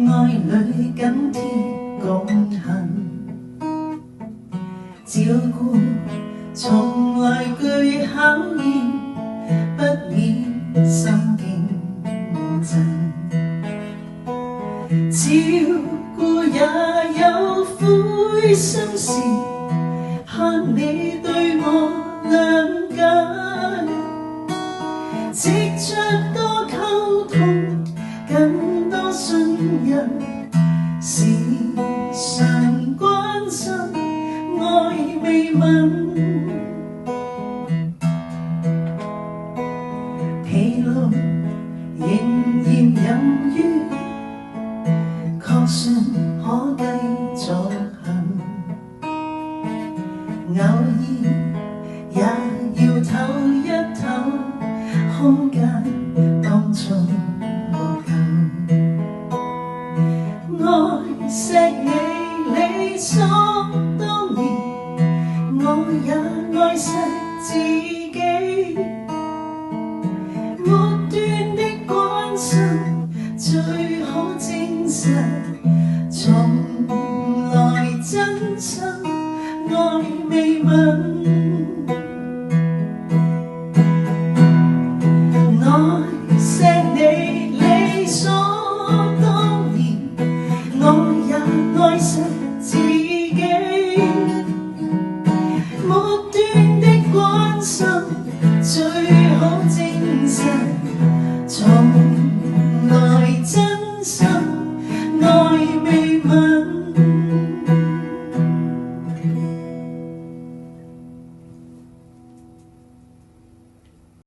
愛侶緊貼共行，照顧從來具考驗，不免心驚震。照顧也有灰心事，盼你對我諒解，藉着多溝通，更多信任，時常關心，愛未泯，疲勞仍然任於，確信可繼續行，偶爾也要唞一唞，空間當中無夠。愛錫你理所當然，我也愛錫自己，末端的關心最可證實。